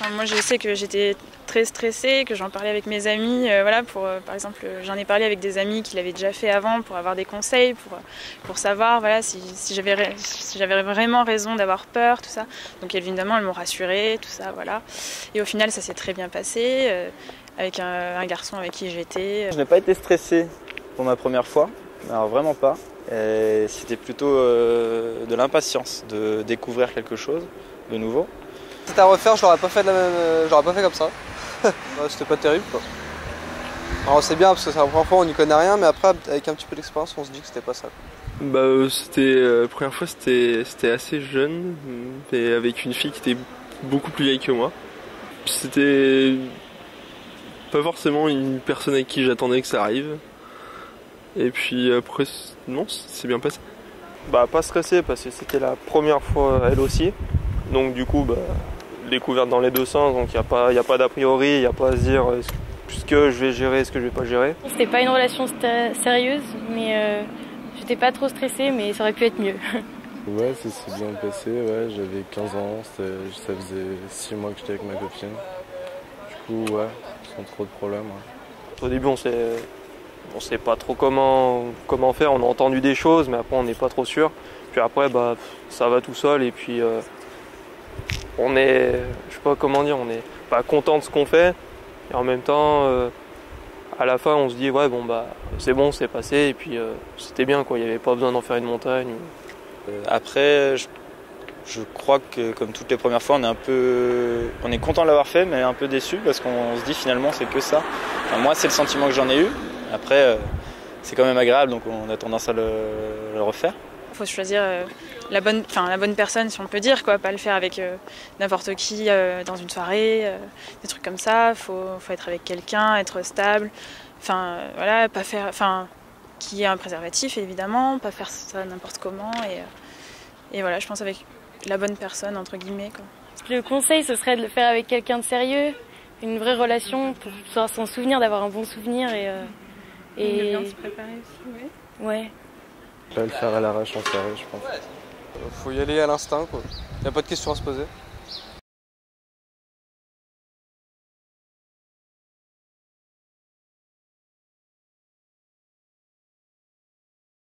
Enfin, moi je sais que j'étais très stressée, que j'en parlais avec mes amis, voilà, par exemple j'en ai parlé avec des amis qui l'avaient déjà fait avant pour avoir des conseils, pour savoir voilà, si j'avais vraiment raison d'avoir peur, tout ça. Donc évidemment elles m'ont rassurée, tout ça, voilà. Et au final ça s'est très bien passé, avec un garçon avec qui j'étais. Je n'ai pas été stressé pour ma première fois, alors vraiment pas. C'était plutôt de l'impatience de découvrir quelque chose de nouveau. Si c'était à refaire, je l'aurais pas fait comme ça. Ouais, c'était pas terrible quoi. Alors c'est bien parce que c'est la première fois, on n'y connaît rien, mais après avec un petit peu d'expérience, on se dit que c'était pas ça. Bah la première fois c'était assez jeune, et avec une fille qui était beaucoup plus vieille que moi. C'était pas forcément une personne avec qui j'attendais que ça arrive. Et puis après, non, c'est bien passé. Bah pas stressé parce que c'était la première fois elle aussi. Donc du coup, découverte dans les deux sens, donc il n'y a pas d'a priori, il n'y a pas à se dire est-ce que je vais gérer, est-ce que je vais pas gérer. C'était pas une relation sérieuse, mais j'étais pas trop stressée, mais ça aurait pu être mieux. Ouais, ça s'est bien passé, ouais, j'avais 15 ans, ça faisait 6 mois que j'étais avec ma copine. Du coup, ouais, sans trop de problèmes. Ouais. Au début, on sait pas trop comment faire, on a entendu des choses, mais après on n'est pas trop sûr. Puis après, ça va tout seul et puis on est, je sais pas comment dire, on est pas content de ce qu'on fait et en même temps, à la fin, on se dit ouais c'est bon, c'est passé et puis c'était bien quoi, il n'y avait pas besoin d'en faire une montagne. Après, je crois que comme toutes les premières fois, on est content de l'avoir fait, mais un peu déçu parce qu'on se dit finalement c'est que ça. Enfin, moi, c'est le sentiment que j'en ai eu. Après, c'est quand même agréable, donc on a tendance à le refaire. Il faut choisir la bonne personne, si on peut dire, quoi, pas le faire avec n'importe qui dans une soirée, des trucs comme ça. Faut être avec quelqu'un, être stable, voilà, pas faire, qui ait un préservatif évidemment, pas faire ça n'importe comment et voilà, je pense avec la bonne personne entre guillemets, quoi. Le conseil, ce serait de le faire avec quelqu'un de sérieux, une vraie relation pour pouvoir s'en souvenir, d'avoir un bon souvenir et bien se préparer aussi, oui. Ouais. Pas le faire à l'arrache en soirée, je pense. Faut y aller à l'instinct quoi. Y a pas de question à se poser.